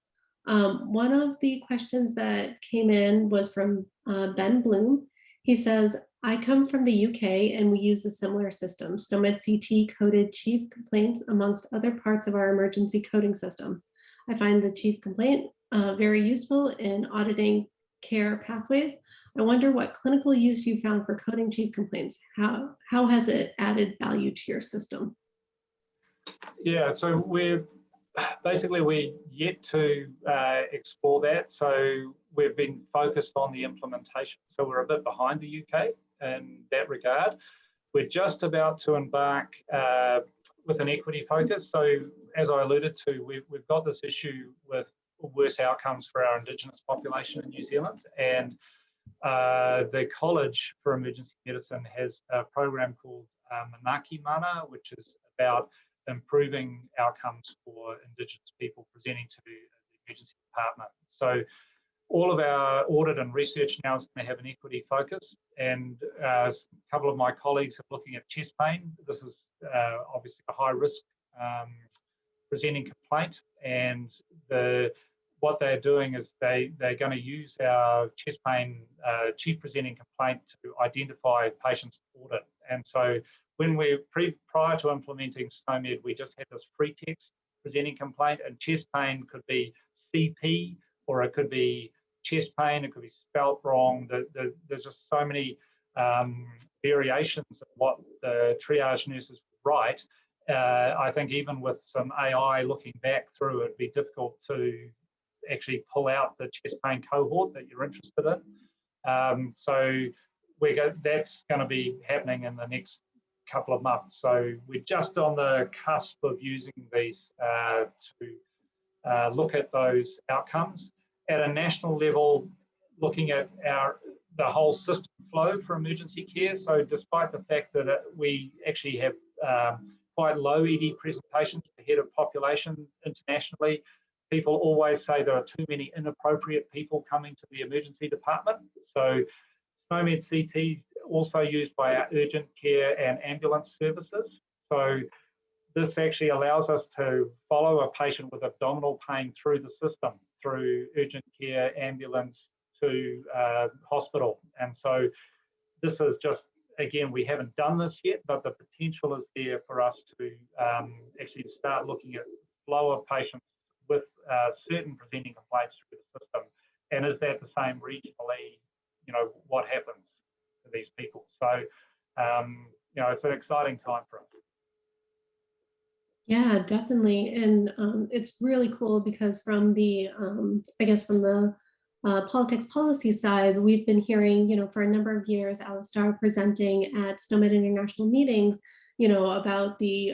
[SPEAKER 1] One of the questions that came in was from Ben Bloom. He says, I come from the UK and we use a similar system, SNOMED CT coded chief complaints amongst other parts of our emergency coding system. I find the chief complaint very useful in auditing care pathways. I wonder what clinical use you found for coding chief complaints. How has it added value to your system?
[SPEAKER 2] Yeah, so we're yet to explore that. So we've been focused on the implementation. So we're a bit behind the UK in that regard. We're just about to embark with an equity focus. So as I alluded to, we've got this issue with worse outcomes for our Indigenous population in New Zealand, and the College for Emergency Medicine has a program called Manaki Mana, which is about improving outcomes for Indigenous people presenting to the emergency department. So all of our audit and research now is going to have an equity focus, and a couple of my colleagues are looking at chest pain. This is obviously a high risk presenting complaint, and what they're doing is they're going to use our chest pain chief presenting complaint to identify patients to audit. And so when prior to implementing SNOMED, we just had this free text presenting complaint, and chest pain could be CP, or it could be chest pain, it could be spelt wrong. There's just so many variations of what the triage nurses write. I think even with some AI looking back through, it'd be difficult to actually pull out the chest pain cohort that you're interested in. So that's going to be happening in the next couple of months. So we're just on the cusp of using these to look at those outcomes. At a national level, looking at the whole system flow for emergency care. So despite the fact that we actually have quite low ED presentations per head of population internationally, people always say there are too many inappropriate people coming to the emergency department. So SNOMED CT is also used by our urgent care and ambulance services. So this actually allows us to follow a patient with abdominal pain through the system, through urgent care, ambulance to hospital. And so this is just, again, we haven't done this yet, but the potential is there for us to actually start looking at flow of patients with certain presenting complaints through the system. And is that the same regionally, what happens to these people? So, it's an exciting time for us.
[SPEAKER 1] Yeah, definitely. And it's really cool because from the, I guess from the politics policy side, we've been hearing, for a number of years, Alistair presenting at SNOMED international meetings, about the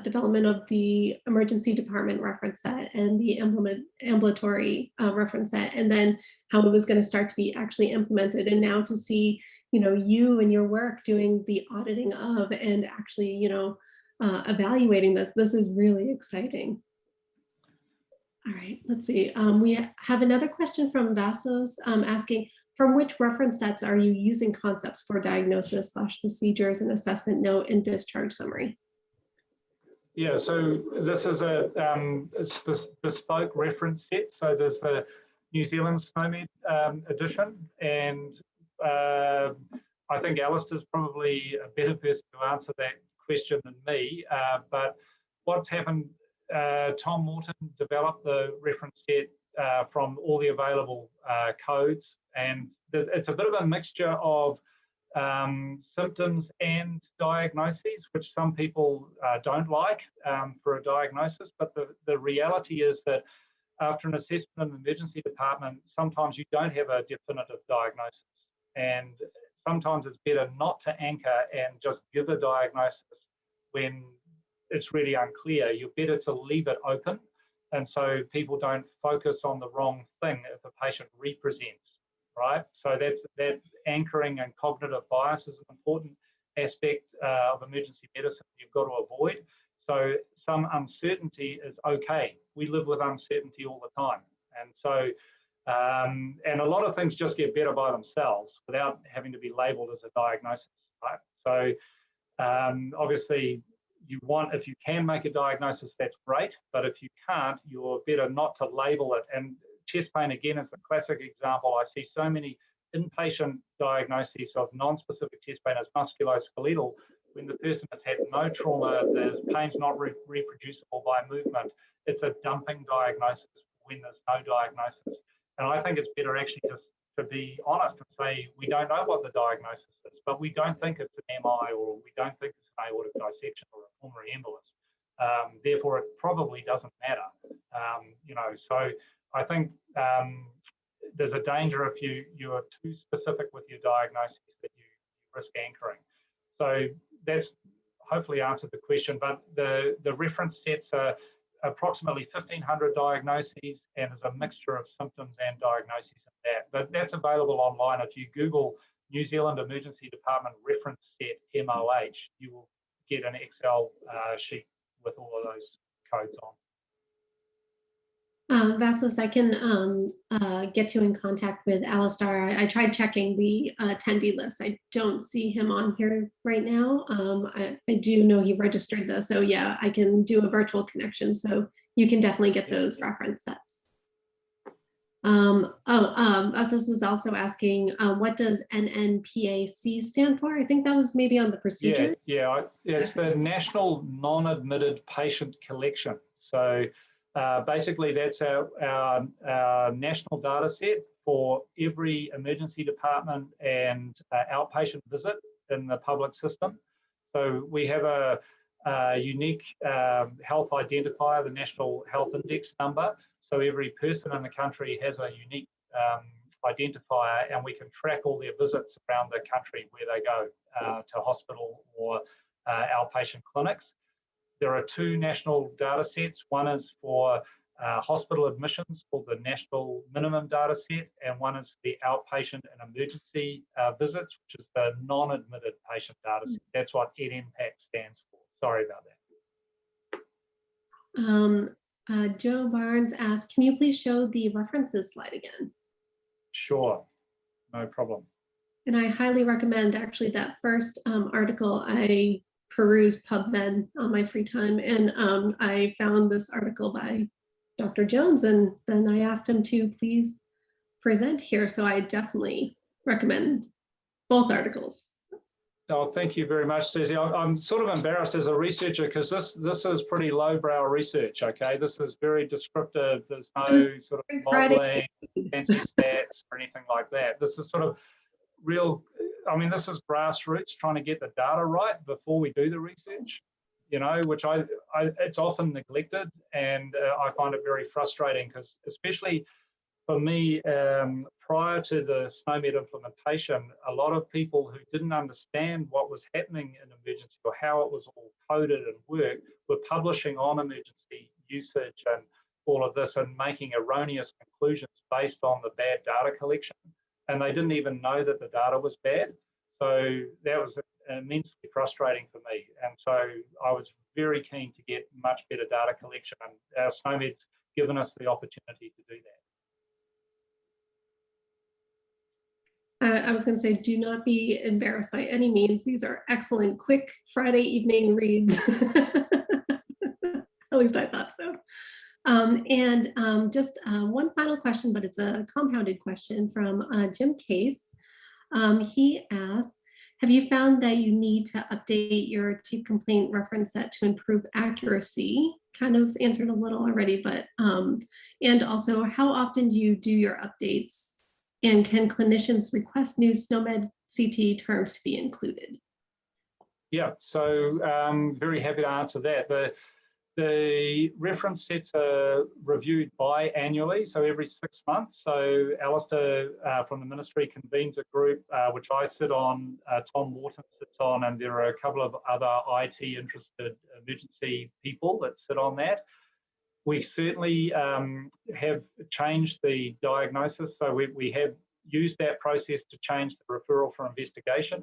[SPEAKER 1] development of the emergency department reference set and the ambulatory reference set, and then how it was going to start to be actually implemented. And now to see, you and your work doing the auditing of and actually, evaluating this is really exciting. All right, let's see. We have another question from Vassos asking, from which reference sets are you using concepts for diagnosis / procedures and assessment note and discharge summary?
[SPEAKER 2] Yeah, so this is a bespoke reference set. So there's the New Zealand SNOMED edition, and I think Alistair's probably a better person to answer that question than me. But what's happened, Tom Morton developed the reference set from all the available codes, and it's a bit of a mixture of symptoms and diagnoses, which some people don't like for a diagnosis. But the reality is that after an assessment in the emergency department, sometimes you don't have a definitive diagnosis, and sometimes it's better not to anchor and just give a diagnosis when it's really unclear. You're better to leave it open, and so people don't focus on the wrong thing if a patient represents, right? So that anchoring and cognitive bias is an important aspect of emergency medicine you've got to avoid. So some uncertainty is okay. We live with uncertainty all the time, and so and a lot of things just get better by themselves without having to be labelled as a diagnosis, right? So obviously, if you can make a diagnosis, that's great, but if you can't, you're better not to label it. And chest pain, again, is a classic example. I see so many inpatient diagnoses of non-specific chest pain as musculoskeletal when the person has had no trauma, the pain's not reproducible by movement. It's a dumping diagnosis when there's no diagnosis. And I think it's better actually just to be honest and say, we don't know what the diagnosis is, but we don't think it's an MI, or we don't think it's an aortic dissection or a pulmonary embolus. Therefore, it probably doesn't matter. So I think there's a danger if you are too specific with your diagnosis that you risk anchoring. So that's hopefully answered the question, but the reference sets are approximately 1,500 diagnoses, and is a mixture of symptoms and diagnoses in that. But that's available online. If you Google New Zealand Emergency Department reference set MOH, you will get an Excel sheet with all of those codes on.
[SPEAKER 1] Vasilis, I can get you in contact with Alistair. I tried checking the attendee list. I don't see him on here right now. I do know he registered though, so yeah, I can do a virtual connection. So you can definitely get those reference sets. Vasilis was also asking, what does NNPAC stand for? I think that was maybe on the procedure.
[SPEAKER 2] Yeah, it's the National Non-Admitted Patient Collection. So basically, that's our national data set for every emergency department and outpatient visit in the public system. So we have a unique health identifier, the National Health Index number. So every person in the country has a unique identifier, and we can track all their visits around the country where they go to hospital or outpatient clinics. There are two national data sets. One is for hospital admissions called the National Minimum Data Set, and one is the outpatient and emergency visits, which is the non-admitted patient data set. That's what NNPAC stands for. Sorry about that.
[SPEAKER 1] Joe Barnes asked, can you please show the references slide again?
[SPEAKER 2] Sure, no problem.
[SPEAKER 1] And I highly recommend actually that first article. I peruse PubMed on my free time, and I found this article by Dr. Jones, and then I asked him to please present here. So I definitely recommend both articles.
[SPEAKER 2] Oh, thank you very much, Susie. I'm sort of embarrassed as a researcher because this is pretty lowbrow research, okay? This is very descriptive. There's no sort of modeling, fancy stats or anything like that. This is sort of real, I mean, this is grassroots trying to get the data right before we do the research, you know, which it's often neglected, and I find it very frustrating because, especially for me, prior to the SNOMED implementation, a lot of people who didn't understand what was happening in emergency or how it was all coded and worked were publishing on emergency usage and all of this and making erroneous conclusions based on the bad data collection. And they didn't even know that the data was bad. So that was immensely frustrating for me. And so I was very keen to get much better data collection, and our SNOMED's given us the opportunity to do that.
[SPEAKER 1] I was going to say, do not be embarrassed by any means. These are excellent, quick Friday evening reads. At least I thought so. Just one final question, but it's a compounded question from Jim Case. He asked, have you found that you need to update your chief complaint reference set to improve accuracy? Kind of answered a little already, but and also, how often do you do your updates? And can clinicians request new SNOMED CT terms to be included? Yeah,
[SPEAKER 2] so very happy to answer that. The reference sets are reviewed biannually, so every 6 months. So Alistair from the ministry convenes a group, which I sit on, Tom Morton sits on, and there are a couple of other IT interested emergency people that sit on that. We certainly have changed the diagnosis, so we have used that process to change the referral for investigation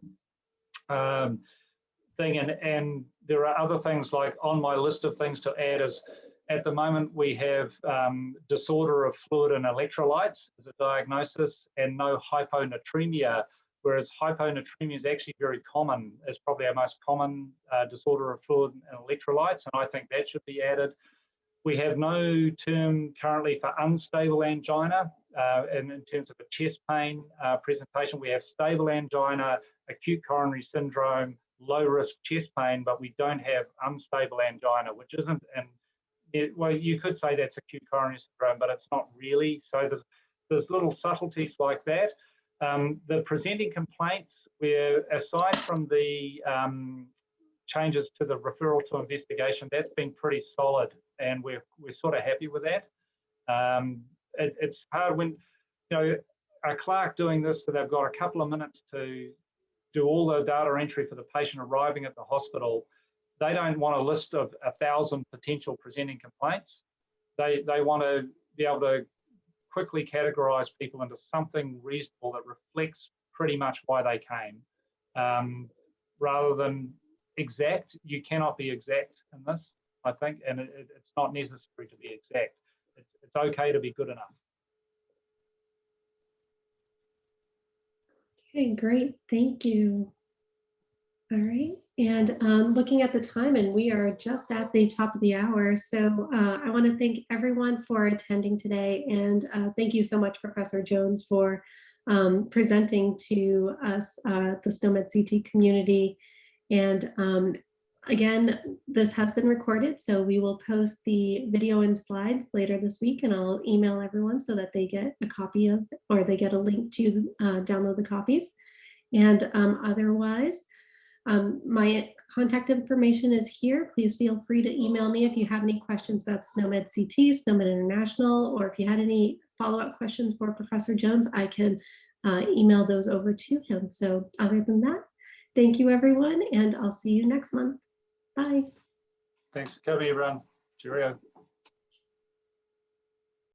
[SPEAKER 2] thing, and there are other things like on my list of things to add is at the moment we have disorder of fluid and electrolytes as a diagnosis and no hyponatremia, whereas hyponatremia is actually very common. It's probably our most common disorder of fluid and electrolytes, and I think that should be added. We have no term currently for unstable angina, and in terms of a chest pain presentation, we have stable angina, acute coronary syndrome, low risk chest pain, but we don't have unstable angina, which isn't, and well, you could say that's acute coronary syndrome, but it's not really. So there's little subtleties like that. The presenting complaints, where aside from the changes to the referral to investigation, that's been pretty solid, and we're sort of happy with that. It's hard when, you know, a clerk doing this, so they've got a couple of minutes to do all the data entry for the patient arriving at the hospital. they don't want a list of 1,000 potential presenting complaints. They want to be able to quickly categorize people into something reasonable that reflects pretty much why they came, rather than exact. You cannot be exact in this, I think, and it's not necessary to be exact. It's okay to be good enough.
[SPEAKER 1] Okay, great, thank you. All right, and looking at the time, and we are just at the top of the hour, so I want to thank everyone for attending today, and thank you so much, Professor Jones, for presenting to us, the SNOMED CT community. And again, this has been recorded, so we will post the video and slides later this week, and I'll email everyone so that they get a copy of, or they get a link to download the copies. And otherwise, my contact information is here. Please feel free to email me if you have any questions about SNOMED CT, SNOMED International, or if you had any follow-up questions for Professor Jones, I can email those over to him. So other than that, thank you, everyone, and I'll see you next month. Bye.
[SPEAKER 2] Thanks for coming, everyone. Cheerio.